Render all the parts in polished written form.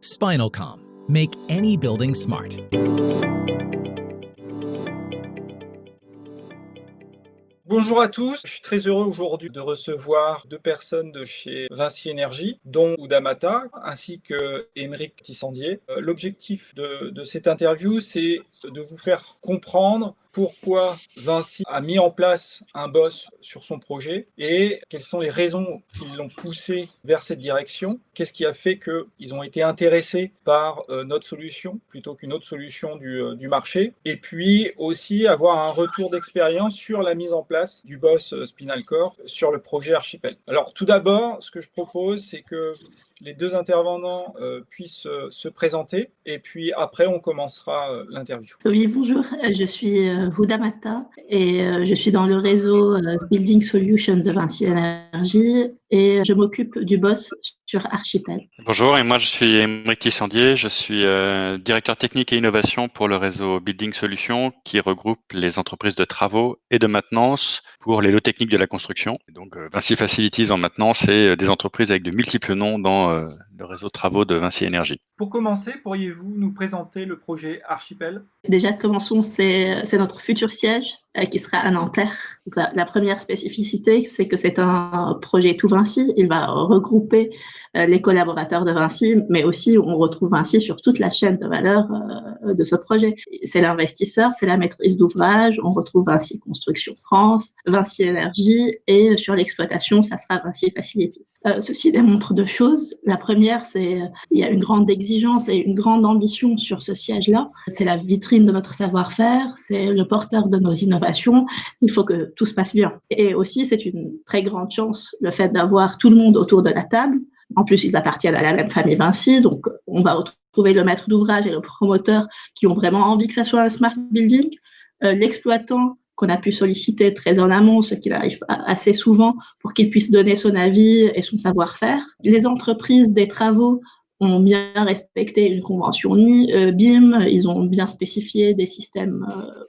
Spinalcom. Make any building smart. Bonjour à tous, je suis très heureux aujourd'hui de recevoir deux personnes de chez Vinci Énergie, dont Ouda Mata ainsi que Émeric Tissandier. L'objectif de cette interview, c'est de vous faire comprendre pourquoi Vinci a mis en place un boss sur son projet et quelles sont les raisons qui l'ont poussé vers cette direction. Qu'est-ce qui a fait qu'ils ont été intéressés par notre solution plutôt qu'une autre solution du marché. Et puis aussi avoir un retour d'expérience sur la mise en place du boss Spinal Core sur le projet Archipel. Alors tout d'abord, ce que je propose, c'est que les deux intervenants puissent se présenter et puis après on commencera l'interview. Oui, bonjour, je suis Ouda Mata et je suis dans le réseau Building Solutions de Vinci Énergie et je m'occupe du boss sur Archipel. Bonjour, et moi je suis Émeric Tissandier, je suis directeur technique et innovation pour le réseau Building Solutions qui regroupe les entreprises de travaux et de maintenance pour les lots techniques de la construction. Donc Vinci Facilities en maintenance et des entreprises avec de multiples noms dans le réseau de travaux de Vinci Énergie. Pour commencer, pourriez-vous nous présenter le projet Archipel ? Déjà, commençons, c'est notre futur siège qui sera à Nanterre. Donc, la première spécificité, c'est que c'est un projet tout Vinci. Il va regrouper les collaborateurs de Vinci, mais aussi on retrouve Vinci sur toute la chaîne de valeur de ce projet. C'est l'investisseur, c'est la maîtrise d'ouvrage, on retrouve Vinci Construction France, Vinci Énergie et sur l'exploitation, ça sera Vinci Facilities. Ceci démontre deux choses. La première, c'est il y a une grande exigence et une grande ambition sur ce siège-là. C'est la vitrine de notre savoir-faire, c'est le porteur de nos innovations. Il faut que tout se passe bien. Et aussi, c'est une très grande chance, le fait d'avoir tout le monde autour de la table. En plus, ils appartiennent à la même famille Vinci, donc on va retrouver le maître d'ouvrage et le promoteur qui ont vraiment envie que ça soit un smart building. L'exploitant qu'on a pu solliciter très en amont, ce qui arrive assez souvent pour qu'il puisse donner son avis et son savoir-faire. Les entreprises des travaux ont bien respecté une convention BIM, ils ont bien spécifié des systèmes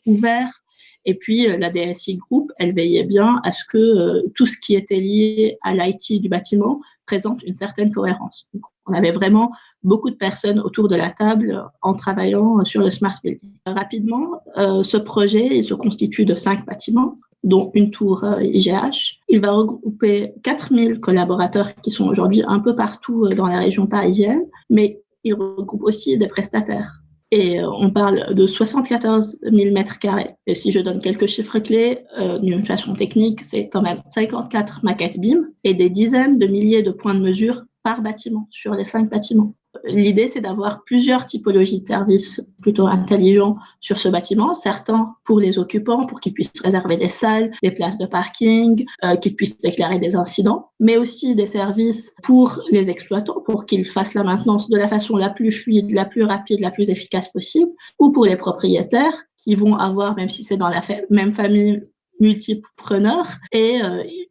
ouverts. Et puis, la DSI Group, elle veillait bien à ce que tout ce qui était lié à l'IT du bâtiment présente une certaine cohérence. Donc, on avait vraiment beaucoup de personnes autour de la table en travaillant sur le Smart Building. Rapidement, ce projet il se constitue de 5 bâtiments, dont une tour IGH. Il va regrouper 4000 collaborateurs qui sont aujourd'hui un peu partout dans la région parisienne, mais il regroupe aussi des prestataires. Et on parle de 74 000 mètres carrés. Et si je donne quelques chiffres clés, d'une façon technique, c'est quand même 54 maquettes BIM et des dizaines de milliers de points de mesure par bâtiment, sur les 5 bâtiments. L'idée, c'est d'avoir plusieurs typologies de services plutôt intelligents sur ce bâtiment, certains pour les occupants, pour qu'ils puissent réserver des salles, des places de parking, qu'ils puissent déclarer des incidents, mais aussi des services pour les exploitants, pour qu'ils fassent la maintenance de la façon la plus fluide, la plus rapide, la plus efficace possible, ou pour les propriétaires qui vont avoir, même si c'est dans la même famille, multipreneurs et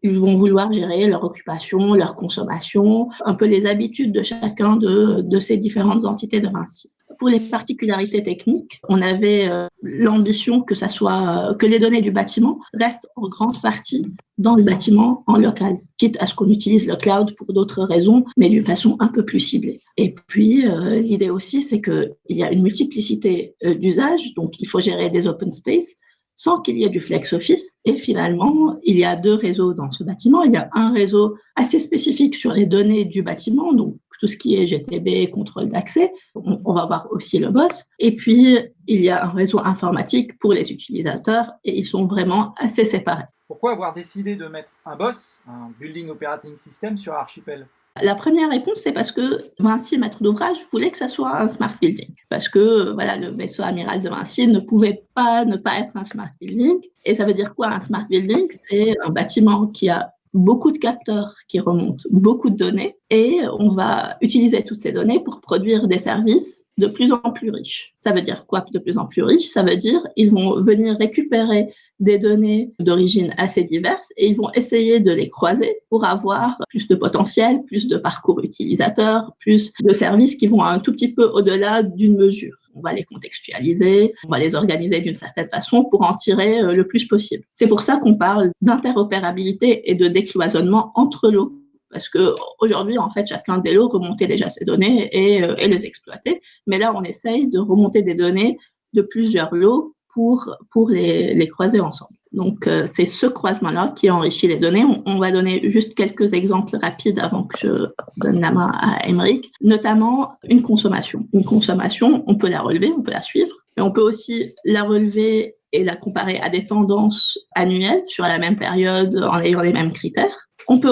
ils vont vouloir gérer leur occupation, leur consommation, un peu les habitudes de chacun de ces différentes entités de Vinci. Pour les particularités techniques, on avait l'ambition que les données du bâtiment restent en grande partie dans le bâtiment en local, quitte à ce qu'on utilise le cloud pour d'autres raisons, mais d'une façon un peu plus ciblée. Et puis, l'idée aussi, c'est qu'il y a une multiplicité d'usages, donc il faut gérer des open space, sans qu'il y ait du flex office. Et finalement, il y a 2 réseaux dans ce bâtiment. Il y a un réseau assez spécifique sur les données du bâtiment, donc tout ce qui est GTB, contrôle d'accès. On va voir aussi le boss. Et puis, il y a un réseau informatique pour les utilisateurs et ils sont vraiment assez séparés. Pourquoi avoir décidé de mettre un boss, un Building Operating System, sur Archipel ? La première réponse, c'est parce que Vinci, maître d'ouvrage, voulait que ça soit un smart building. Parce que le vaisseau amiral de Vinci ne pouvait pas ne pas être un smart building. Et ça veut dire quoi, un smart building ? C'est un bâtiment qui a beaucoup de capteurs qui remontent beaucoup de données et on va utiliser toutes ces données pour produire des services de plus en plus riches. Ça veut dire quoi, de plus en plus riches ? Ça veut dire ils vont venir récupérer des données d'origine assez diverses et ils vont essayer de les croiser pour avoir plus de potentiel, plus de parcours utilisateurs, plus de services qui vont un tout petit peu au-delà d'une mesure. On va les contextualiser, on va les organiser d'une certaine façon pour en tirer le plus possible. C'est pour ça qu'on parle d'interopérabilité et de décloisonnement entre lots parce que aujourd'hui, en fait, chacun des lots remontait déjà ses données et les exploitait. Mais là, on essaye de remonter des données de plusieurs lots pour les croiser ensemble. Donc, c'est ce croisement-là qui enrichit les données. On va donner juste quelques exemples rapides avant que je donne la main à Aymeric, notamment une consommation. Une consommation, on peut la relever, on peut la suivre, mais on peut aussi la relever et la comparer à des tendances annuelles sur la même période en ayant les mêmes critères. On peut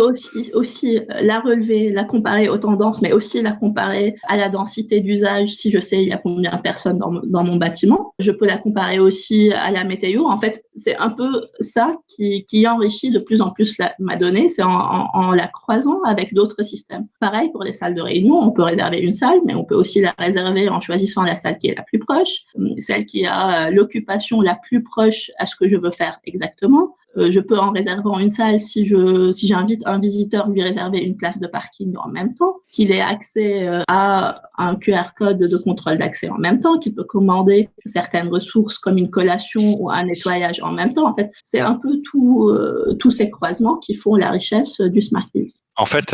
aussi la relever, la comparer aux tendances, mais aussi la comparer à la densité d'usage si je sais il y a combien de personnes dans mon bâtiment. Je peux la comparer aussi à la météo. En fait, c'est un peu ça qui enrichit de plus en plus ma donnée, c'est en la croisant avec d'autres systèmes. Pareil pour les salles de réunion, on peut réserver une salle, mais on peut aussi la réserver en choisissant la salle qui est la plus proche, celle qui a l'occupation la plus proche à ce que je veux faire exactement. Je peux, en réservant une salle, si j'invite un visiteur, lui réserver une place de parking en même temps, qu'il ait accès à un QR code de contrôle d'accès en même temps, qu'il peut commander certaines ressources comme une collation ou un nettoyage en même temps. En fait, c'est un peu tous ces croisements qui font la richesse du Smart Building. En fait,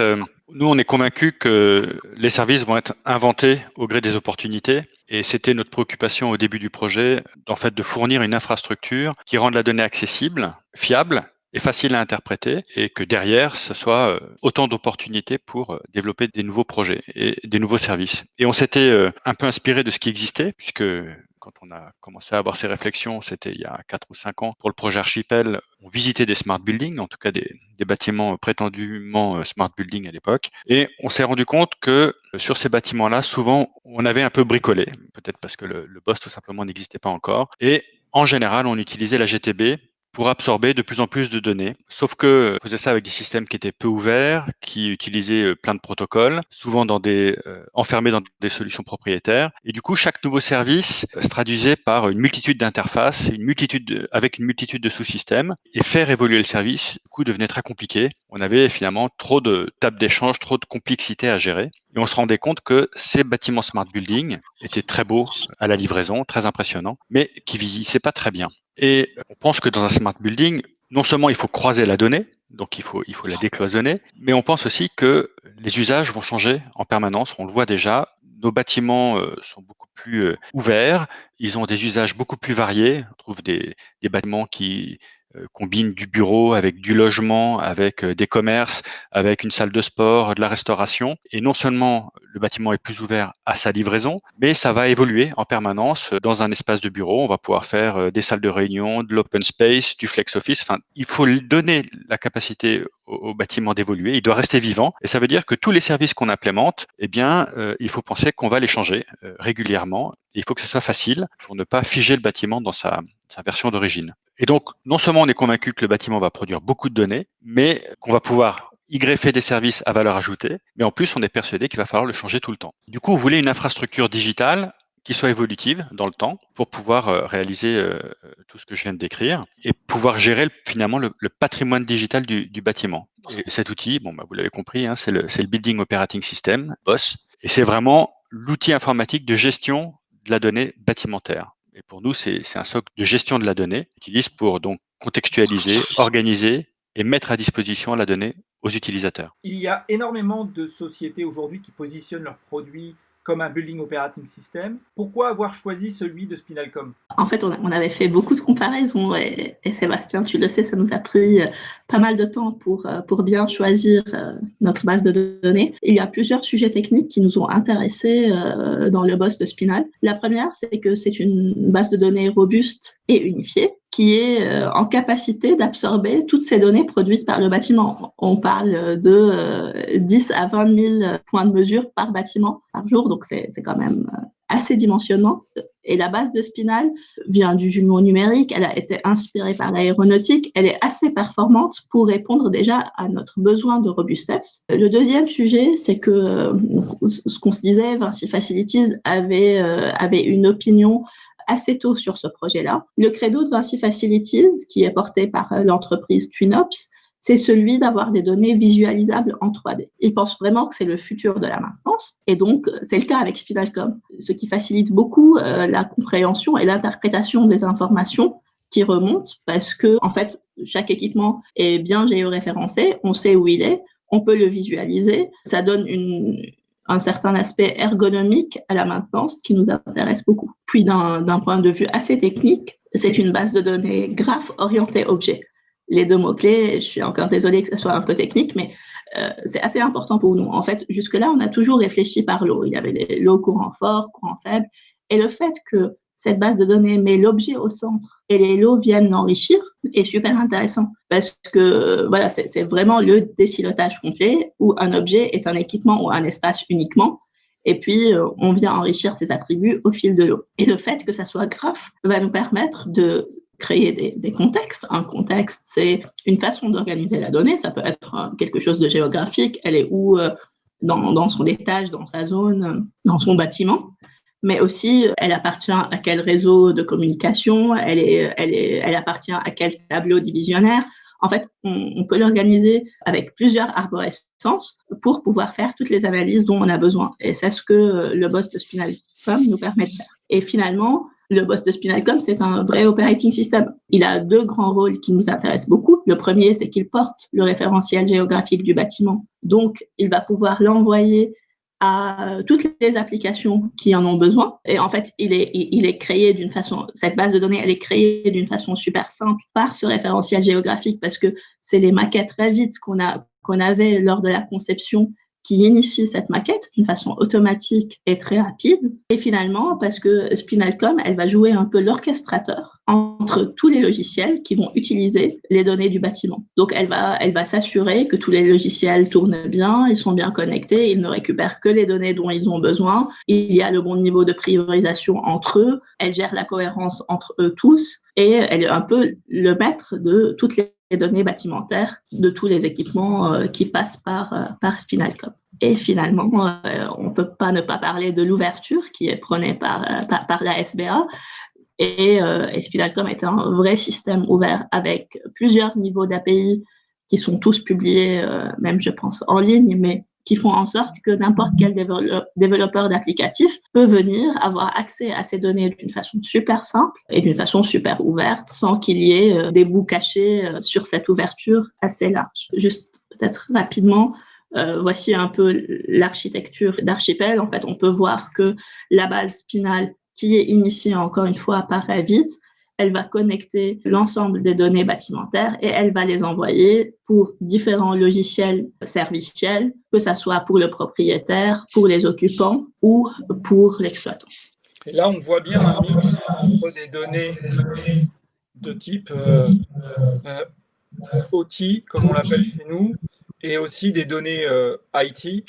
nous, on est convaincus que les services vont être inventés au gré des opportunités. Et c'était notre préoccupation au début du projet, en fait, de fournir une infrastructure qui rende la donnée accessible, fiable et facile à interpréter, et que derrière, ce soit autant d'opportunités pour développer des nouveaux projets et des nouveaux services. Et on s'était un peu inspiré de ce qui existait, puisque quand on a commencé à avoir ces réflexions, c'était il y a 4 ou 5 ans, pour le projet Archipel, on visitait des smart buildings, en tout cas des bâtiments prétendument smart buildings à l'époque. Et on s'est rendu compte que sur ces bâtiments-là, souvent, on avait un peu bricolé, peut-être parce que le BOSS tout simplement n'existait pas encore. Et en général, on utilisait la GTB pour absorber de plus en plus de données. Sauf que on faisait ça avec des systèmes qui étaient peu ouverts, qui utilisaient plein de protocoles, souvent enfermés dans des solutions propriétaires. Et du coup, chaque nouveau service se traduisait par une multitude d'interfaces, avec une multitude de sous-systèmes. Et faire évoluer le service, du coup, devenait très compliqué. On avait finalement trop de tables d'échange, trop de complexité à gérer. Et on se rendait compte que ces bâtiments smart building étaient très beaux à la livraison, très impressionnants, mais qui vieillissaient pas très bien. Et on pense que dans un smart building, non seulement il faut croiser la donnée, donc il faut la décloisonner, mais on pense aussi que les usages vont changer en permanence. On le voit déjà, nos bâtiments sont beaucoup plus ouverts, ils ont des usages beaucoup plus variés. On trouve des bâtiments qui combinent du bureau avec du logement, avec des commerces, avec une salle de sport, de la restauration. Et non seulement le bâtiment est plus ouvert à sa livraison, mais ça va évoluer en permanence. Dans un espace de bureau, on va pouvoir faire des salles de réunion, de l'open space, du flex office. Enfin, il faut donner la capacité au bâtiment d'évoluer. Il doit rester vivant. Et ça veut dire que tous les services qu'on implémente, eh bien, il faut penser qu'on va les changer régulièrement. Et il faut que ce soit facile pour ne pas figer le bâtiment dans sa version d'origine. Et donc, non seulement on est convaincu que le bâtiment va produire beaucoup de données, mais qu'on va pouvoir y greffer des services à valeur ajoutée, mais en plus, on est persuadé qu'il va falloir le changer tout le temps. Du coup, vous voulez une infrastructure digitale qui soit évolutive dans le temps pour pouvoir réaliser tout ce que je viens de décrire et pouvoir gérer finalement le patrimoine digital du bâtiment. Et cet outil, vous l'avez compris, hein, c'est le Building Operating System, BOSS, et c'est vraiment l'outil informatique de gestion de la donnée bâtimentaire. Et pour nous, c'est un socle de gestion de la donnée qu'on utilise pour donc contextualiser, organiser et mettre à disposition la donnée aux utilisateurs. Il y a énormément de sociétés aujourd'hui qui positionnent leurs produits comme un Building Operating System. Pourquoi avoir choisi celui de Spinalcom ? En fait, on avait fait beaucoup de comparaisons et Sébastien, tu le sais, ça nous a pris pas mal de temps pour bien choisir notre base de données. Il y a plusieurs sujets techniques qui nous ont intéressés dans le BOSS de Spinal. La première, c'est que c'est une base de données robuste et unifiée qui est en capacité d'absorber toutes ces données produites par le bâtiment. On parle de 10 à 20 000 points de mesure par bâtiment par jour, donc c'est quand même assez dimensionnant. Et la base de Spinal vient du jumeau numérique, elle a été inspirée par l'aéronautique, elle est assez performante pour répondre déjà à notre besoin de robustesse. Le deuxième sujet, c'est que ce qu'on se disait, Vinci Facilities avait une opinion assez tôt sur ce projet-là. Le credo de Vinci Facilities, qui est porté par l'entreprise TwinOps, c'est celui d'avoir des données visualisables en 3D. Ils pensent vraiment que c'est le futur de la maintenance, et donc c'est le cas avec Spinalcom, ce qui facilite beaucoup la compréhension et l'interprétation des informations qui remontent, parce que en fait chaque équipement est bien géoréférencé, on sait où il est, on peut le visualiser. Ça donne un certain aspect ergonomique à la maintenance qui nous intéresse beaucoup. Puis d'un point de vue assez technique, c'est une base de données graphe orientée objet. Les deux mots-clés, je suis encore désolée que ce soit un peu technique, mais c'est assez important pour nous. En fait, jusque-là, on a toujours réfléchi par lot. Il y avait les lots courant fort, courant faible, et le fait que cette base de données met l'objet au centre et les lots viennent l'enrichir est super intéressant parce que voilà, c'est vraiment le désilotage complet où un objet est un équipement ou un espace uniquement et puis on vient enrichir ses attributs au fil de l'eau. Et le fait que ça soit graphe va nous permettre de créer des contextes. Un contexte, c'est une façon d'organiser la donnée. Ça peut être quelque chose de géographique. Elle est où dans son étage, dans sa zone, dans son bâtiment. Mais aussi, elle appartient à quel réseau de communication, elle appartient à quel tableau divisionnaire. En fait, on peut l'organiser avec plusieurs arborescences pour pouvoir faire toutes les analyses dont on a besoin. Et c'est ce que le boss de Spinalcom nous permet de faire. Et finalement, le boss de Spinalcom, c'est un vrai operating system. Il a deux grands rôles qui nous intéressent beaucoup. Le premier, c'est qu'il porte le référentiel géographique du bâtiment. Donc, il va pouvoir l'envoyer à toutes les applications qui en ont besoin. Et en fait, il est créé d'une façon, cette base de données, elle est créée d'une façon super simple par ce référentiel géographique parce que c'est les maquettes très vite qu'on avait lors de la conception qui initie cette maquette d'une façon automatique et très rapide. Et finalement, parce que Spinalcom, elle va jouer un peu l'orchestrateur entre tous les logiciels qui vont utiliser les données du bâtiment. Donc, elle va s'assurer que tous les logiciels tournent bien, ils sont bien connectés, ils ne récupèrent que les données dont ils ont besoin. Il y a le bon niveau de priorisation entre eux. Elle gère la cohérence entre eux tous et elle est un peu le maître de toutes les données bâtimentaires de tous les équipements qui passent par Spinalcom. Et finalement, on ne peut pas ne pas parler de l'ouverture qui est prônée par la SBA. Et Spinalcom est un vrai système ouvert avec plusieurs niveaux d'API qui sont tous publiés, même je pense en ligne, mais qui font en sorte que n'importe quel développeur d'applicatif peut venir avoir accès à ces données d'une façon super simple et d'une façon super ouverte sans qu'il y ait des bouts cachés sur cette ouverture assez large. Juste peut-être rapidement, voici un peu l'architecture d'Archipel. En fait, on peut voir que la base spinale qui est initiée encore une fois par Revit, elle va connecter l'ensemble des données bâtimentaires et elle va les envoyer pour différents logiciels serviciels, que ça soit pour le propriétaire, pour les occupants ou pour l'exploitant. Et là, on voit bien un mix entre des données de type OT, comme on l'appelle chez nous, et aussi des données IT.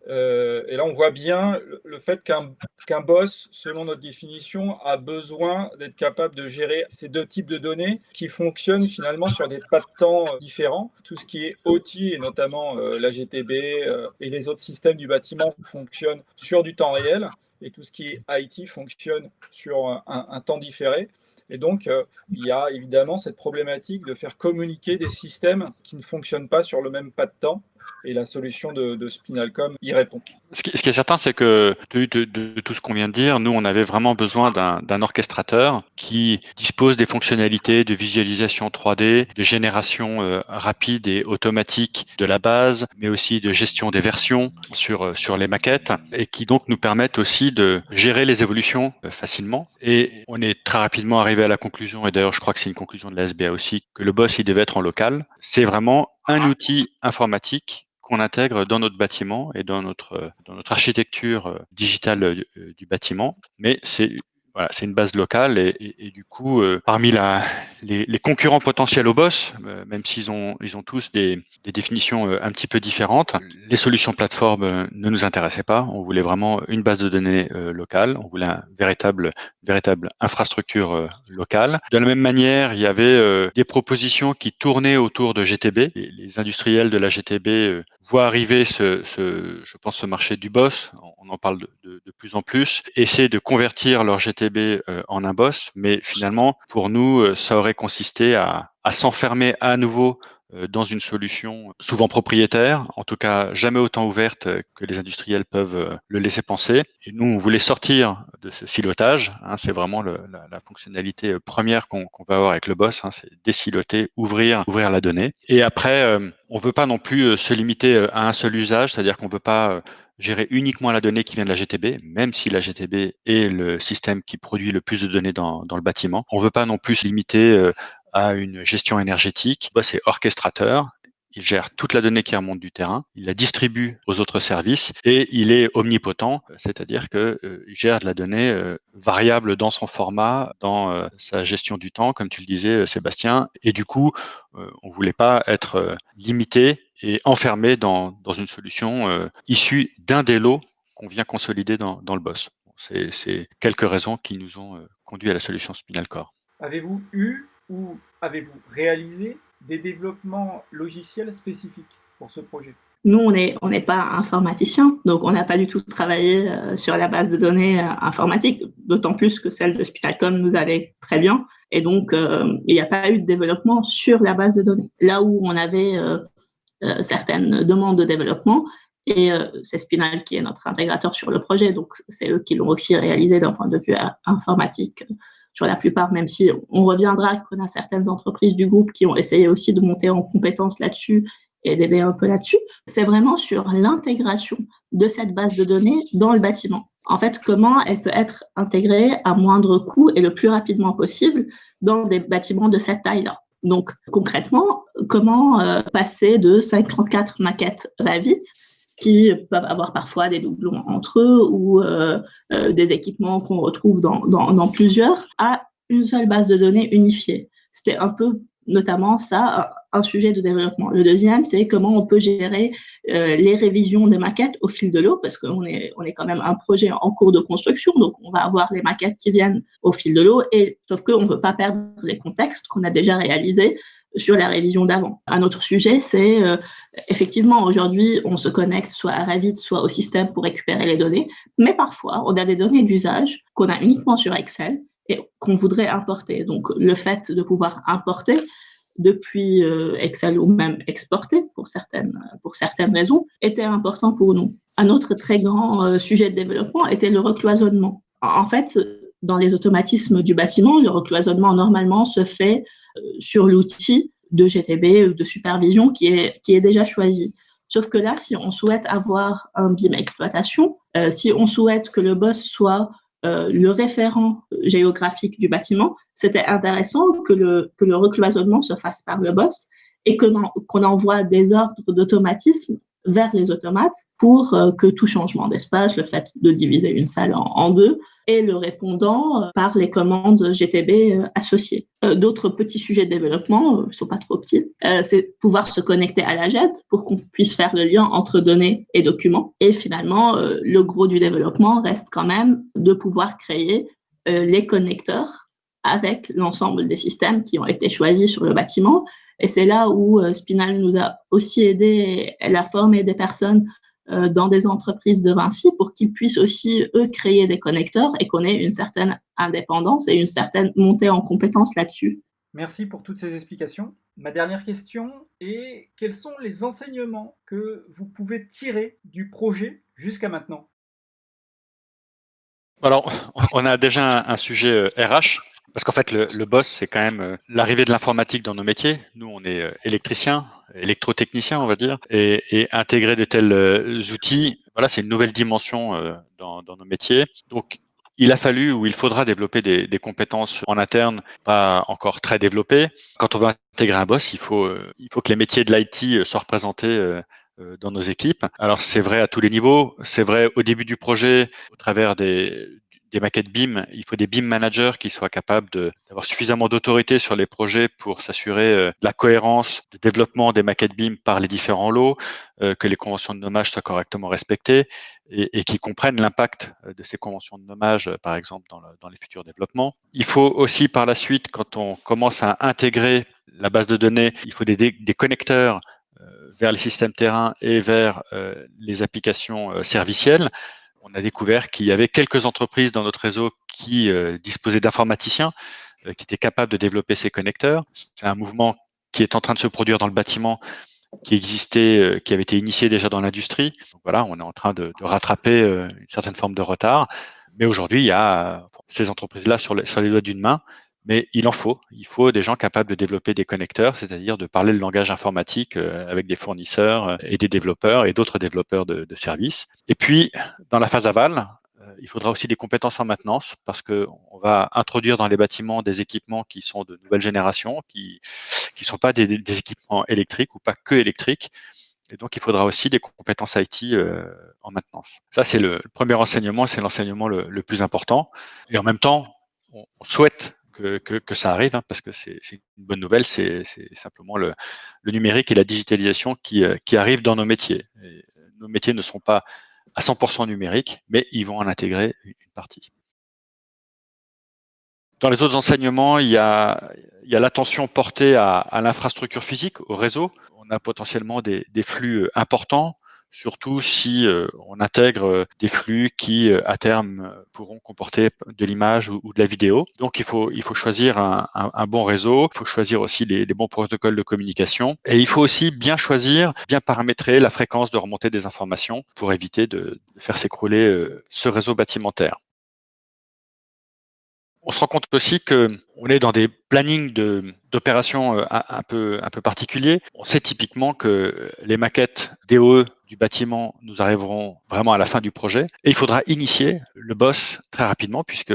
Et là, on voit bien le fait qu'un boss, selon notre définition, a besoin d'être capable de gérer ces deux types de données qui fonctionnent finalement sur des pas de temps différents. Tout ce qui est OT, et notamment la GTB et les autres systèmes du bâtiment fonctionnent sur du temps réel, et tout ce qui est IT fonctionne sur un temps différé. Et donc, il y a évidemment cette problématique de faire communiquer des systèmes qui ne fonctionnent pas sur le même pas de temps. Et la solution de Spinalcom y répond. Ce qui est certain, c'est que de tout ce qu'on vient de dire, nous, on avait vraiment besoin d'un orchestrateur qui dispose des fonctionnalités de visualisation 3D, de génération rapide et automatique de la base, mais aussi de gestion des versions sur les maquettes, et qui donc nous permettent aussi de gérer les évolutions facilement. Et on est très rapidement arrivé à la conclusion, et d'ailleurs je crois que c'est une conclusion de la SBA aussi, que le boss, il devait être en local. C'est vraiment un outil informatique qu'on intègre dans notre bâtiment et dans notre architecture digitale du bâtiment. Mais c'est une base locale et du coup, parmi les concurrents potentiels au boss, même s'ils ont tous des définitions un petit peu différentes, les solutions plateformes ne nous intéressaient pas. On voulait vraiment une base de données locale. On voulait une véritable infrastructure locale. De la même manière, il y avait des propositions qui tournaient autour de GTB. Les industriels de la GTB voient arriver je pense, ce marché du boss. On en parle de plus en plus. Essaient de convertir leur GTB en un boss, mais finalement, pour nous, ça aurait consisté à s'enfermer à nouveau dans une solution souvent propriétaire, en tout cas jamais autant ouverte que les industriels peuvent le laisser penser. Et nous, on voulait sortir de ce silotage. C'est vraiment la fonctionnalité première qu'on va avoir avec le boss, c'est désiloter, ouvrir la donnée. Et après, on veut pas non plus se limiter à un seul usage, c'est-à-dire qu'on veut pas gérer uniquement la donnée qui vient de la GTB, même si la GTB est le système qui produit le plus de données dans le bâtiment. On veut pas non plus se limiter à une gestion énergétique. C'est orchestrateur. Il gère toute la donnée qui remonte du terrain, il la distribue aux autres services et il est omnipotent, c'est-à-dire que il gère de la donnée variable dans son format, dans sa gestion du temps, comme tu le disais, Sébastien. Et du coup, on voulait pas être limité et enfermé dans une solution issue d'un des lots qu'on vient consolider dans le boss. C'est quelques raisons qui nous ont conduit à la solution Spinal Core. Avez-vous eu ou avez-vous réalisé des développements logiciels spécifiques pour ce projet? Nous, on n'est pas informaticiens, donc on n'a pas du tout travaillé sur la base de données informatique, d'autant plus que celle de Spinalcom nous allait très bien. Et donc, il n'y a pas eu de développement sur la base de données. Là où on avait certaines demandes de développement, et c'est Spinal qui est notre intégrateur sur le projet, donc c'est eux qui l'ont aussi réalisé d'un point de vue informatique sur la plupart, même si on reviendra qu'on a certaines entreprises du groupe qui ont essayé aussi de monter en compétences là-dessus et d'aider un peu là-dessus. C'est vraiment sur l'intégration de cette base de données dans le bâtiment. En fait, comment elle peut être intégrée à moindre coût et le plus rapidement possible dans des bâtiments de cette taille-là. Donc, concrètement, comment passer de 54 maquettes Revit qui peuvent avoir parfois des doublons entre eux ou des équipements qu'on retrouve dans plusieurs, à une seule base de données unifiée. C'était un peu, notamment ça, un sujet de développement. Le deuxième, c'est comment on peut gérer les révisions des maquettes au fil de l'eau, parce qu'on est quand même un projet en cours de construction, donc on va avoir les maquettes qui viennent au fil de l'eau, sauf qu'on ne veut pas perdre les contextes qu'on a déjà réalisés sur la révision d'avant. Un autre sujet, c'est effectivement, aujourd'hui, on se connecte soit à Revit, soit au système pour récupérer les données, mais parfois, on a des données d'usage qu'on a uniquement sur Excel et qu'on voudrait importer. Donc, le fait de pouvoir importer depuis Excel ou même exporter pour certaines raisons était important pour nous. Un autre très grand sujet de développement était le recloisonnement. En fait, dans les automatismes du bâtiment, le recloisonnement normalement se fait sur l'outil de GTB ou de supervision qui est déjà choisi. Sauf que là, si on souhaite avoir un BIM exploitation, si on souhaite que le boss soit le référent géographique du bâtiment, c'était intéressant que le recloisonnement se fasse par le boss et qu'on envoie des ordres d'automatisme vers les automates pour que tout changement d'espace, le fait de diviser une salle en deux, et le répondant par les commandes GTB associées. D'autres petits sujets de développement, ils ne sont pas trop petits, c'est pouvoir se connecter à la JET pour qu'on puisse faire le lien entre données et documents. Et finalement, le gros du développement reste quand même de pouvoir créer les connecteurs avec l'ensemble des systèmes qui ont été choisis sur le bâtiment. Et c'est là où Spinal nous a aussi aidé, elle a formé des personnes dans des entreprises de Vinci pour qu'ils puissent aussi, eux, créer des connecteurs et qu'on ait une certaine indépendance et une certaine montée en compétences là-dessus. Merci pour toutes ces explications. Ma dernière question est, quels sont les enseignements que vous pouvez tirer du projet jusqu'à maintenant? Alors, on a déjà un sujet RH. Parce qu'en fait, le boss, c'est quand même l'arrivée de l'informatique dans nos métiers. Nous, on est électriciens, électrotechniciens, on va dire, et intégrer de tels outils, voilà, c'est une nouvelle dimension dans nos métiers. Donc, il a fallu ou il faudra développer des compétences en interne, pas encore très développées. Quand on veut intégrer un boss, il faut que les métiers de l'IT soient représentés dans nos équipes. Alors, c'est vrai à tous les niveaux. C'est vrai au début du projet, au travers des maquettes BIM, il faut des BIM managers qui soient capables d'avoir suffisamment d'autorité sur les projets pour s'assurer de la cohérence de développement des maquettes BIM par les différents lots, que les conventions de nommage soient correctement respectées et qui comprennent l'impact de ces conventions de nommage, par exemple, dans les futurs développements. Il faut aussi par la suite, quand on commence à intégrer la base de données, il faut des connecteurs vers les systèmes terrain et vers les applications servicielles. On a découvert qu'il y avait quelques entreprises dans notre réseau qui disposaient d'informaticiens qui étaient capables de développer ces connecteurs. C'est un mouvement qui est en train de se produire dans le bâtiment, qui existait, qui avait été initié déjà dans l'industrie. Donc voilà, on est en train de rattraper une certaine forme de retard. Mais aujourd'hui, il y a ces entreprises-là sur les doigts d'une main. Mais il en faut. Il faut des gens capables de développer des connecteurs, c'est-à-dire de parler le langage informatique avec des fournisseurs et des développeurs et d'autres développeurs de services. Et puis, dans la phase aval, il faudra aussi des compétences en maintenance parce qu'on va introduire dans les bâtiments des équipements qui sont de nouvelle génération, qui sont pas des équipements électriques ou pas que électriques. Et donc, il faudra aussi des compétences IT en maintenance. Ça, c'est le premier enseignement, c'est l'enseignement le plus important. Et en même temps, on souhaite que ça arrive, hein, parce que c'est une bonne nouvelle, c'est simplement le numérique et la digitalisation qui arrivent dans nos métiers. Et nos métiers ne seront pas à 100% numériques, mais ils vont en intégrer une partie. Dans les autres enseignements, il y a l'attention portée à l'infrastructure physique, au réseau. On a potentiellement des flux importants, surtout si on intègre des flux qui, à terme, pourront comporter de l'image ou de la vidéo. Donc, il faut choisir un bon réseau. Il faut choisir aussi les bons protocoles de communication. Et il faut aussi bien choisir, bien paramétrer la fréquence de remontée des informations pour éviter de faire s'écrouler ce réseau bâtimentaire. On se rend compte aussi qu'on est dans des plannings d'opérations un peu particuliers. On sait typiquement que les maquettes DOE du bâtiment nous arriveront vraiment à la fin du projet et il faudra initier le BOSS très rapidement puisque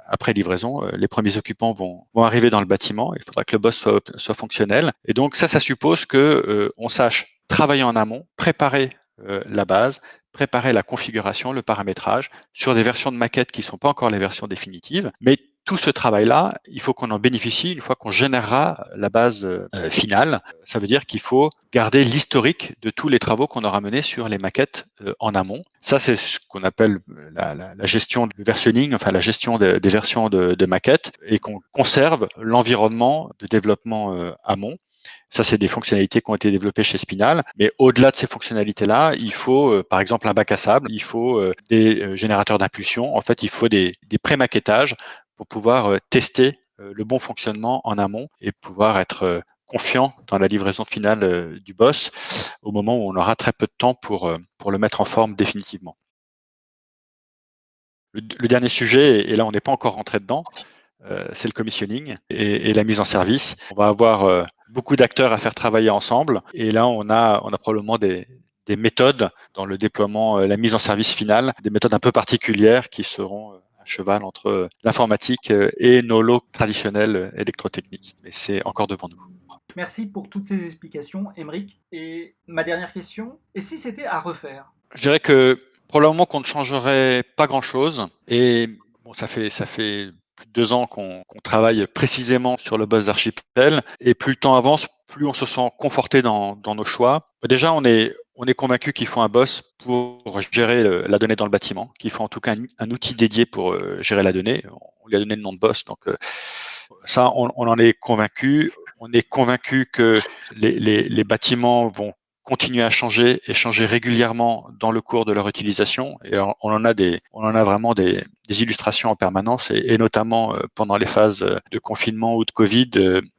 après livraison, les premiers occupants vont arriver dans le bâtiment. Il faudra que le BOSS soit fonctionnel et donc ça suppose que on sache travailler en amont, préparer la base, préparer la configuration, le paramétrage sur des versions de maquettes qui ne sont pas encore les versions définitives, mais tout ce travail-là, il faut qu'on en bénéficie une fois qu'on générera la base finale. Ça veut dire qu'il faut garder l'historique de tous les travaux qu'on aura menés sur les maquettes en amont. Ça, c'est ce qu'on appelle la gestion du versionning, enfin la gestion des versions de maquettes, et qu'on conserve l'environnement de développement amont. Ça, c'est des fonctionnalités qui ont été développées chez Spinal. Mais au-delà de ces fonctionnalités-là, il faut, par exemple, un bac à sable, il faut des générateurs d'impulsion. En fait, il faut des pré-maquettages pour pouvoir tester le bon fonctionnement en amont et pouvoir être confiant dans la livraison finale du BOSS au moment où on aura très peu de temps pour le mettre en forme définitivement. Le dernier sujet, et là on n'est pas encore rentré dedans, c'est le commissioning et la mise en service. On va avoir beaucoup d'acteurs à faire travailler ensemble et là on a probablement des méthodes dans le déploiement, la mise en service finale, des méthodes un peu particulières qui seront à cheval entre l'informatique et nos lots traditionnels électrotechniques. Mais c'est encore devant nous. Merci pour toutes ces explications, Aymeric. Et ma dernière question, et si c'était à refaire? Je dirais que probablement qu'on ne changerait pas grand-chose. Et bon, ça fait plus de 2 ans qu'on travaille précisément sur le BOSS d'Archipel. Et plus le temps avance, plus on se sent conforté dans nos choix. Déjà, on est convaincu qu'il faut un BOSS pour gérer la donnée dans le bâtiment, qu'il faut en tout cas un outil dédié pour gérer la donnée. On lui a donné le nom de BOSS, donc ça, on en est convaincu. On est convaincu que les bâtiments vont continuer à changer et changer régulièrement dans le cours de leur utilisation. Et on en a vraiment des illustrations en permanence et notamment pendant les phases de confinement ou de Covid,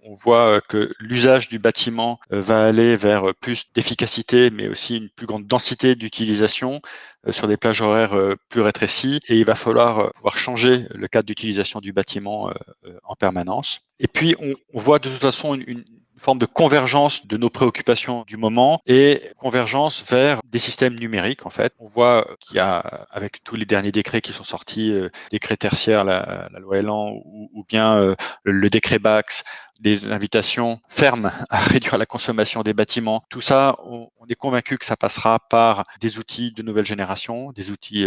on voit que l'usage du bâtiment va aller vers plus d'efficacité, mais aussi une plus grande densité d'utilisation sur des plages horaires plus rétrécies. Et il va falloir pouvoir changer le cadre d'utilisation du bâtiment en permanence. Et puis, on voit de toute façon une forme de convergence de nos préoccupations du moment et convergence vers des systèmes numériques. En fait, on voit qu'il y a, avec tous les derniers décrets qui sont sortis, décret tertiaire, la loi Elan, ou bien le décret Bax, des invitations fermes à réduire la consommation des bâtiments. Tout ça, on est convaincu que ça passera par des outils de nouvelle génération, des outils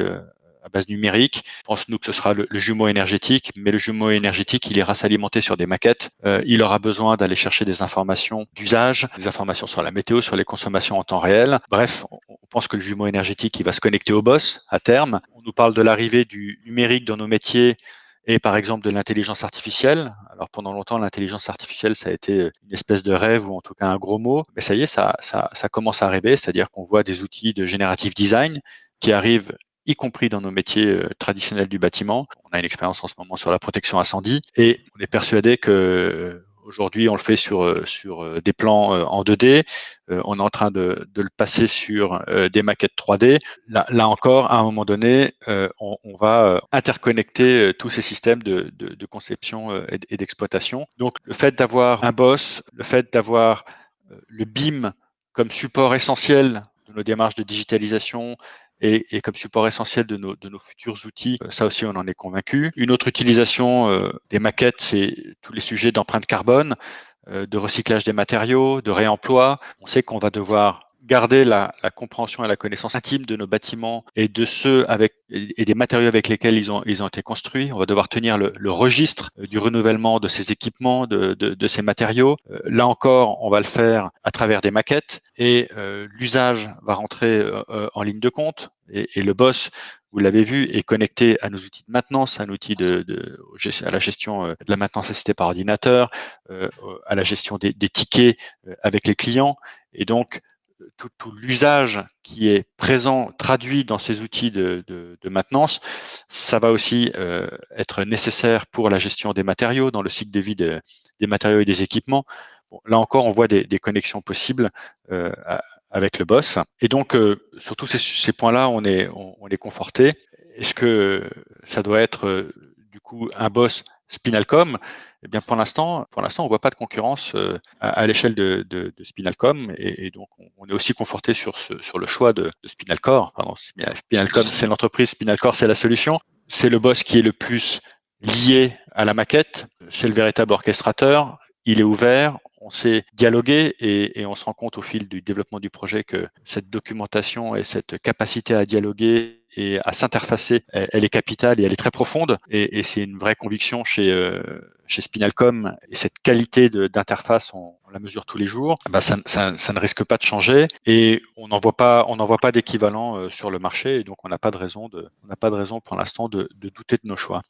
à base numérique. Pense-nous que ce sera le jumeau énergétique, mais le jumeau énergétique, il ira s'alimenter sur des maquettes. Il aura besoin d'aller chercher des informations d'usage, des informations sur la météo, sur les consommations en temps réel. Bref, on pense que le jumeau énergétique, il va se connecter au BOSS à terme. On nous parle de l'arrivée du numérique dans nos métiers et par exemple de l'intelligence artificielle. Alors pendant longtemps, l'intelligence artificielle, ça a été une espèce de rêve ou en tout cas un gros mot. Mais ça y est, ça commence à arriver, c'est-à-dire qu'on voit des outils de generative design qui arrivent y compris dans nos métiers traditionnels du bâtiment. On a une expérience en ce moment sur la protection incendie et on est persuadé que Aujourd'hui, on le fait sur des plans en 2D. On est en train de le passer sur des maquettes 3D. Là encore, à un moment donné, on va interconnecter tous ces systèmes de conception et d'exploitation. Donc, le fait d'avoir un boss, le fait d'avoir le BIM comme support essentiel de nos démarches de digitalisation et comme support essentiel de nos futurs outils, ça aussi on en est convaincu. Une autre utilisation des maquettes, c'est tous les sujets d'empreinte carbone, de recyclage des matériaux, de réemploi. On sait qu'on va devoir garder la compréhension et la connaissance intime de nos bâtiments et de ceux et des matériaux avec lesquels ils ont été construits. On va devoir tenir le registre du renouvellement de ces équipements, de ces matériaux. Là encore, on va le faire à travers des maquettes et l'usage va rentrer en ligne de compte et le boss, vous l'avez vu, est connecté à nos outils de maintenance, à un outil à la gestion de la maintenance assistée par ordinateur, à la gestion des tickets avec les clients. Et donc, tout l'usage qui est présent, traduit dans ces outils de maintenance, ça va aussi être nécessaire pour la gestion des matériaux, dans le cycle de vie des matériaux et des équipements. Bon, là encore, on voit des connexions possibles avec le boss. Et donc, sur tous ces points-là, on est conforté. Est-ce que ça doit être du coup un boss Spinalcom? Eh bien, pour l'instant, on voit pas de concurrence à l'échelle de Spinalcom, et donc on est aussi conforté sur le choix de Spinalcore. Pardon, Spinalcom, c'est l'entreprise, Spinalcore, c'est la solution. C'est le boss qui est le plus lié à la maquette. C'est le véritable orchestrateur. Il est ouvert. On sait dialoguer et on se rend compte au fil du développement du projet que cette documentation et cette capacité à dialoguer et à s'interfacer, elle est capitale et elle est très profonde. Et c'est une vraie conviction chez Spinalcom. Et cette qualité d'interface, on la mesure tous les jours. Bah, ça ne risque pas de changer. Et on n'en voit pas d'équivalent sur le marché. Et donc on n'a pas de raison pour l'instant de douter de nos choix.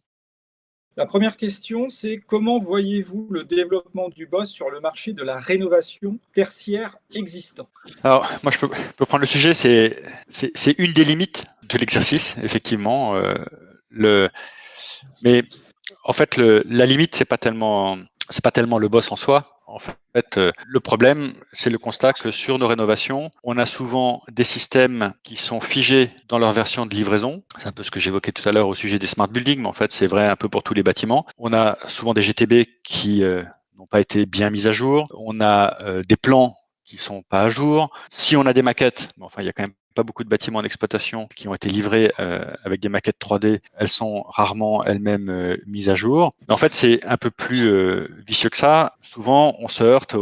La première question, c'est comment voyez-vous le développement du BOSS sur le marché de la rénovation tertiaire existant? Alors, moi, je peux prendre le sujet. C'est une des limites de l'exercice, effectivement. Mais en fait, la limite, c'est pas tellement le BOSS en soi. En fait, le problème, c'est le constat que sur nos rénovations, on a souvent des systèmes qui sont figés dans leur version de livraison. C'est un peu ce que j'évoquais tout à l'heure au sujet des smart buildings, mais en fait, c'est vrai un peu pour tous les bâtiments. On a souvent des GTB qui n'ont pas été bien mis à jour. On a des plans qui sont pas à jour. Si on a des maquettes, enfin, il y a quand même pas beaucoup de bâtiments en exploitation qui ont été livrés avec des maquettes 3D. Elles sont rarement elles-mêmes mises à jour. Mais en fait, c'est un peu plus vicieux que ça. Souvent, on se heurte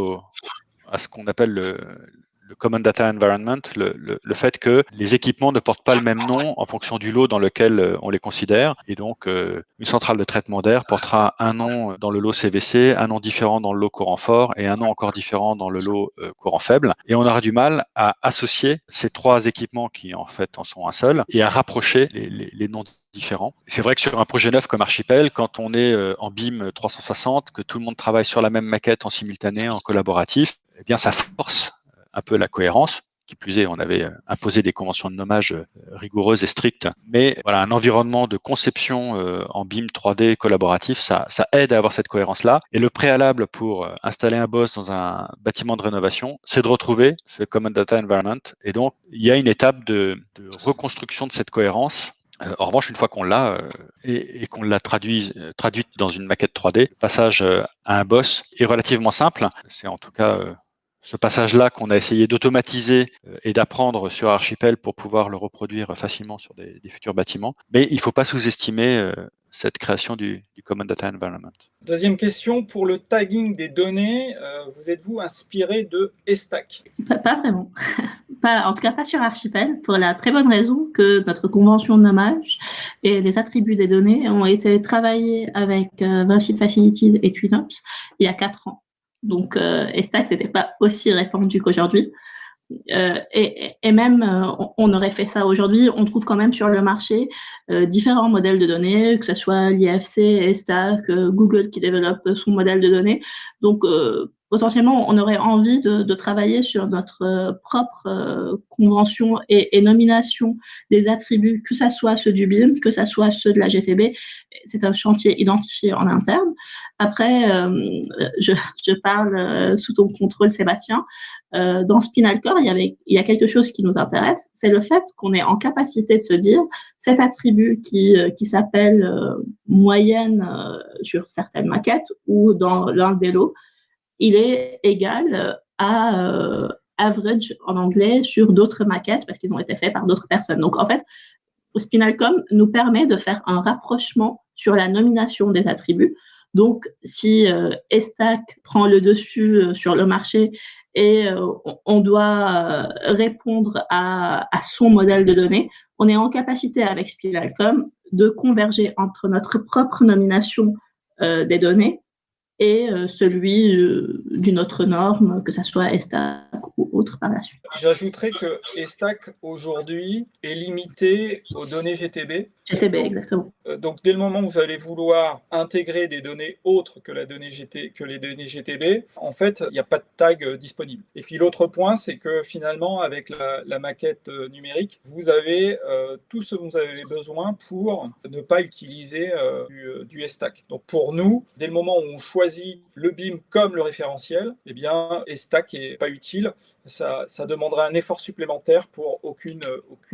à ce qu'on appelle le Common Data Environment, le fait que les équipements ne portent pas le même nom en fonction du lot dans lequel on les considère. Et donc, une centrale de traitement d'air portera un nom dans le lot CVC, un nom différent dans le lot courant fort et un nom encore différent dans le lot courant faible. Et on aura du mal à associer ces trois équipements qui en fait en sont un seul et à rapprocher les noms différents. C'est vrai que sur un projet neuf comme Archipel, quand on est en BIM 360, que tout le monde travaille sur la même maquette en simultané, en collaboratif, eh bien ça force un peu la cohérence. Qui plus est, on avait imposé des conventions de nommage rigoureuses et strictes. Mais voilà, un environnement de conception en BIM 3D collaboratif, ça aide à avoir cette cohérence-là. Et le préalable pour installer un BOSS dans un bâtiment de rénovation, c'est de retrouver ce Common Data Environment. Et donc, il y a une étape de reconstruction de cette cohérence. En revanche, une fois qu'on l'a et qu'on l'a traduite dans une maquette 3D, le passage à un BOSS est relativement simple. C'est en tout cas ce passage-là qu'on a essayé d'automatiser et d'apprendre sur Archipel pour pouvoir le reproduire facilement sur des futurs bâtiments. Mais il ne faut pas sous-estimer cette création du Common Data Environment. Deuxième question, pour le tagging des données, vous êtes-vous inspiré de Estac? Pas vraiment. En tout cas, pas sur Archipel, pour la très bonne raison que notre convention de nommage et les attributs des données ont été travaillés avec Vinci Facilities et TwinOps il y a 4 ans. Donc, Estac n'était pas aussi répandu qu'aujourd'hui. Et même, on aurait fait ça aujourd'hui. On trouve quand même sur le marché différents modèles de données, que ce soit l'IFC, Estac, Google qui développe son modèle de données. Donc, potentiellement, on aurait envie de travailler sur notre propre convention et nomination des attributs, que ça soit ceux du BIM, que ça soit ceux de la GTB. C'est un chantier identifié en interne. Après, je parle sous ton contrôle, Sébastien. Dans Spinal Core, il y a quelque chose qui nous intéresse, c'est le fait qu'on est en capacité de se dire cet attribut qui s'appelle moyenne sur certaines maquettes ou dans l'un des lots, il est égal à average en anglais sur d'autres maquettes parce qu'ils ont été faits par d'autres personnes. Donc en fait, Spinalcom nous permet de faire un rapprochement sur la nomination des attributs. Donc, si Estac prend le dessus sur le marché et on doit répondre à son modèle de données, on est en capacité avec Spinalcom de converger entre notre propre nomination des données et celui d'une autre norme, que ce soit Estac ou autre par la suite. J'ajouterais que Estac aujourd'hui est limité aux données GTB. GTB, exactement. Donc, dès le moment où vous allez vouloir intégrer des données autres que les données GTB, en fait, il n'y a pas de tag disponible. Et puis, l'autre point, c'est que finalement, avec la maquette numérique, vous avez tout ce dont vous avez besoin pour ne pas utiliser du Estac. Donc, pour nous, dès le moment où on choisit le BIM comme le référentiel, eh bien, Estac n'est pas utile. Ça demanderait un effort supplémentaire pour aucune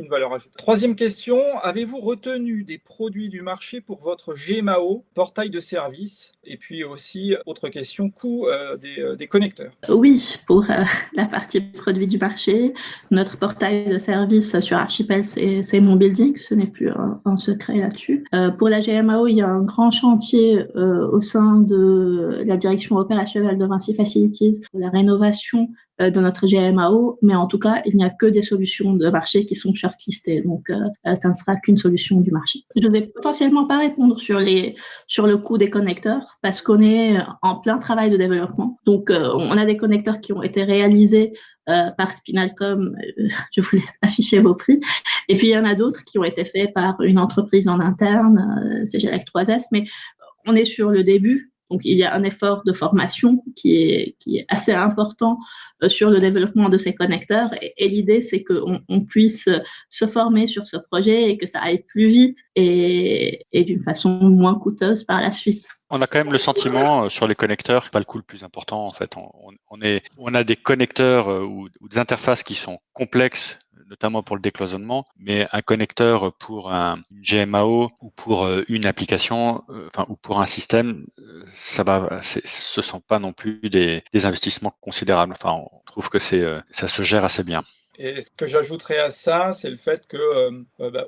valeur ajoutée. Troisième question, avez-vous retenu des produits du marché pour votre GMAO, portail de service? Et puis aussi, autre question, coût des connecteurs. Oui, pour la partie produits du marché, notre portail de service sur Archipel, c'est mon building, ce n'est plus un secret là-dessus. Pour la GMAO, il y a un grand chantier au sein de la direction opérationnelle de Vinci Facilities, pour la rénovation de notre GMAO, mais en tout cas, il n'y a que des solutions de marché qui sont shortlistées, donc ça ne sera qu'une solution du marché. Je ne vais potentiellement pas répondre sur le coût des connecteurs parce qu'on est en plein travail de développement. Donc, on a des connecteurs qui ont été réalisés par Spinalcom, je vous laisse afficher vos prix. Et puis, il y en a d'autres qui ont été faits par une entreprise en interne, CGLEC 3S, mais on est sur le début. Donc, il y a un effort de formation qui est assez important sur le développement de ces connecteurs. Et l'idée, c'est qu'on puisse se former sur ce projet et que ça aille plus vite et d'une façon moins coûteuse par la suite. On a quand même le sentiment sur les connecteurs, pas le coût le plus important en fait. On a des connecteurs ou des interfaces qui sont complexes, notamment pour le décloisonnement, mais un connecteur pour un GMAO ou pour une application, ou pour un système, ce sont pas non plus des investissements considérables. Enfin, on trouve que ça se gère assez bien. Et ce que j'ajouterais à ça, c'est le fait que,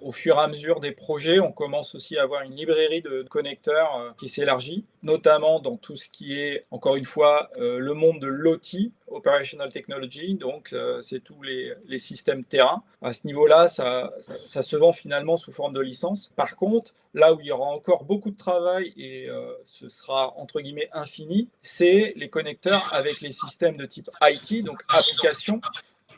au fur et à mesure des projets, on commence aussi à avoir une librairie de connecteurs qui s'élargit, notamment dans tout ce qui est, encore une fois, le monde de l'OT, Operational Technology, donc c'est tous les systèmes terrain. À ce niveau-là, ça se vend finalement sous forme de licence. Par contre, là où il y aura encore beaucoup de travail et ce sera entre guillemets infini, c'est les connecteurs avec les systèmes de type IT, donc application,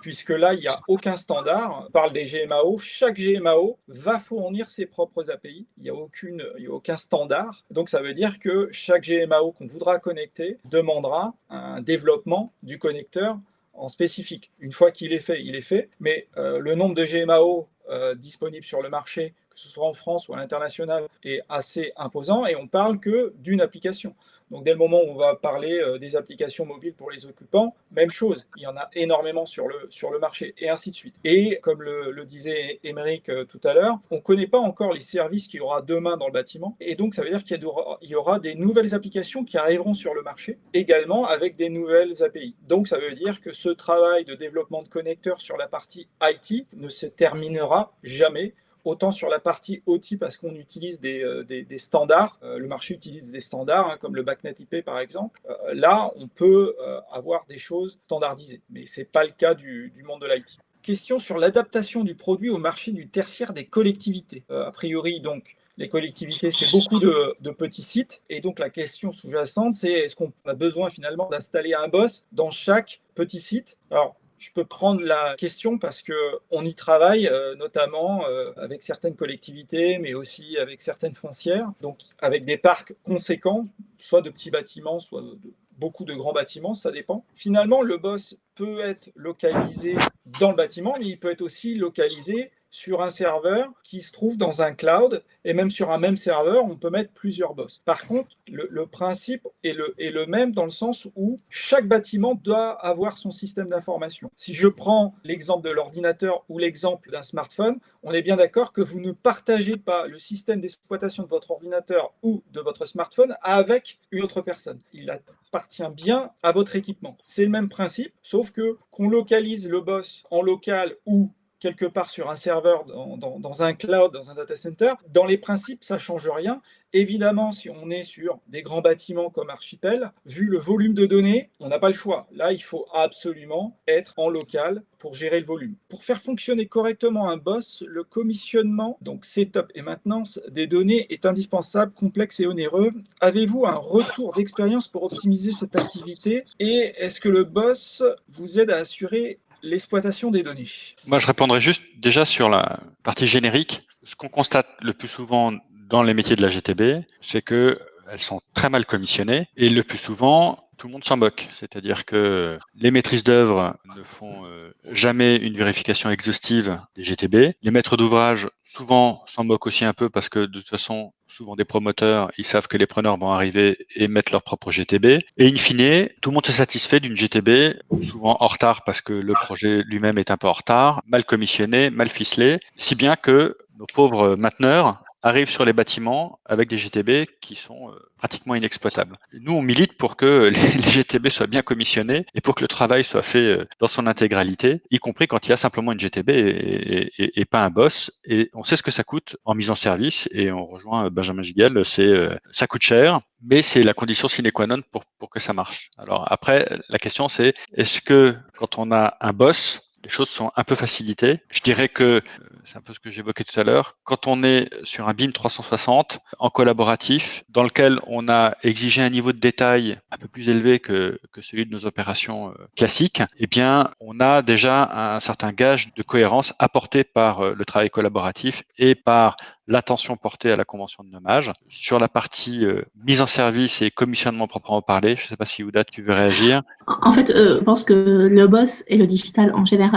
puisque là, il n'y a aucun standard. On parle des GMAO. Chaque GMAO va fournir ses propres API. Il n'y a aucun standard. Donc, ça veut dire que chaque GMAO qu'on voudra connecter demandera un développement du connecteur en spécifique. Une fois qu'il est fait, il est fait. Mais le nombre de GMAO disponibles sur le marché, que ce soit en France ou à l'international, est assez imposant. Et on parle que d'une application. Donc, dès le moment où on va parler des applications mobiles pour les occupants, même chose, il y en a énormément sur le marché, et ainsi de suite. Et comme le disait Émeric tout à l'heure, on ne connaît pas encore les services qu'il y aura demain dans le bâtiment, et donc ça veut dire qu'il y aura des nouvelles applications qui arriveront sur le marché, également avec des nouvelles API. Donc ça veut dire que ce travail de développement de connecteurs sur la partie IT ne se terminera jamais. Autant sur la partie OT parce qu'on utilise des standards, le marché utilise des standards comme le BACnet IP par exemple. Là, on peut avoir des choses standardisées, mais ce n'est pas le cas du monde de l'IT. Question sur l'adaptation du produit au marché du tertiaire des collectivités. A priori, donc, les collectivités, c'est beaucoup de petits sites. Et donc, la question sous-jacente, c'est est-ce qu'on a besoin finalement d'installer un boss dans chaque petit site? Alors, je peux prendre la question parce qu'on y travaille, notamment avec certaines collectivités, mais aussi avec certaines foncières, donc avec des parcs conséquents, soit de petits bâtiments, soit de beaucoup de grands bâtiments, ça dépend. Finalement, le boss peut être localisé dans le bâtiment, mais il peut être aussi localisé sur un serveur qui se trouve dans un cloud, et même sur un même serveur, on peut mettre plusieurs boss. Par contre, le principe est le même dans le sens où chaque bâtiment doit avoir son système d'information. Si je prends l'exemple de l'ordinateur ou l'exemple d'un smartphone, on est bien d'accord que vous ne partagez pas le système d'exploitation de votre ordinateur ou de votre smartphone avec une autre personne. Il appartient bien à votre équipement. C'est le même principe, sauf que qu'on localise le boss en local ou quelque part sur un serveur, dans un cloud, dans un data center, dans les principes, ça ne change rien. Évidemment, si on est sur des grands bâtiments comme Archipel, vu le volume de données, on n'a pas le choix. Là, il faut absolument être en local pour gérer le volume. Pour faire fonctionner correctement un boss, le commissionnement, donc setup et maintenance des données est indispensable, complexe et onéreux. Avez-vous un retour d'expérience pour optimiser cette activité? Et est-ce que le boss vous aide à assurer l'exploitation des données? Moi, je répondrai juste déjà sur la partie générique. Ce qu'on constate le plus souvent dans les métiers de la GTB, c'est que elles sont très mal commissionnées et le plus souvent, tout le monde s'en moque. C'est-à-dire que les maîtrises d'œuvre ne font jamais une vérification exhaustive des GTB. Les maîtres d'ouvrage, souvent, s'en moquent aussi un peu parce que de toute façon, souvent des promoteurs, ils savent que les preneurs vont arriver et mettre leur propre GTB. Et in fine, tout le monde se satisfait d'une GTB, souvent en retard parce que le projet lui-même est un peu en retard, mal commissionné, mal ficelé, si bien que nos pauvres mainteneurs arrivent sur les bâtiments avec des GTB qui sont pratiquement inexploitables. Nous, on milite pour que les GTB soient bien commissionnés et pour que le travail soit fait dans son intégralité, y compris quand il y a simplement une GTB et pas un boss. Et on sait ce que ça coûte en mise en service et on rejoint Benjamin Giguel, ça coûte cher, mais c'est la condition sine qua non pour que ça marche. Alors après, la question c'est, est-ce que quand on a un boss, les choses sont un peu facilitées. Je dirais que, c'est un peu ce que j'évoquais tout à l'heure, quand on est sur un BIM 360 en collaboratif, dans lequel on a exigé un niveau de détail un peu plus élevé que celui de nos opérations classiques, eh bien, on a déjà un certain gage de cohérence apporté par le travail collaboratif et par l'attention portée à la convention de nommage. Sur la partie mise en service et commissionnement proprement parlé, je ne sais pas si Ouda, tu veux réagir. En fait, je pense que le boss et le digital en général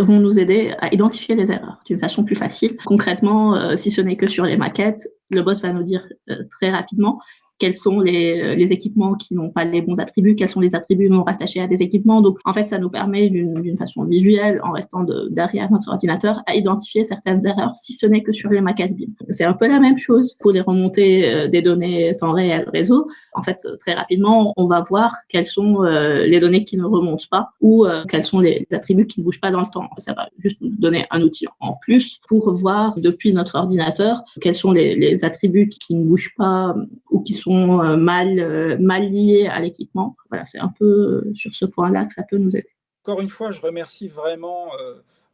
vont nous aider à identifier les erreurs d'une façon plus facile. Concrètement, si ce n'est que sur les maquettes, le boss va nous dire très rapidement quels sont les équipements qui n'ont pas les bons attributs, quels sont les attributs non rattachés à des équipements. Donc, en fait, ça nous permet d'une façon visuelle, en restant derrière notre ordinateur, à identifier certaines erreurs, si ce n'est que sur les maquettes BIM. C'est un peu la même chose pour les remontées des données temps réel réseau. En fait, très rapidement, on va voir quelles sont les données qui ne remontent pas ou quels sont les attributs qui ne bougent pas dans le temps. Ça va juste nous donner un outil en plus pour voir depuis notre ordinateur quels sont les attributs qui ne bougent pas ou qui sont mal liés à l'équipement. Voilà, c'est un peu sur ce point-là que ça peut nous aider. Encore une fois, je remercie vraiment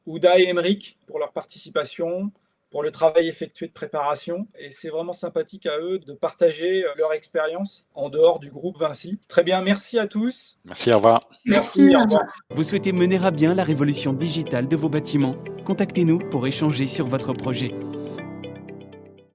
Ouda et Émeric pour leur participation, pour le travail effectué de préparation. Et c'est vraiment sympathique à eux de partager leur expérience en dehors du groupe Vinci. Très bien, merci à tous. Merci, au revoir. Merci, au revoir. Vous souhaitez mener à bien la révolution digitale de vos bâtiments? Contactez-nous pour échanger sur votre projet.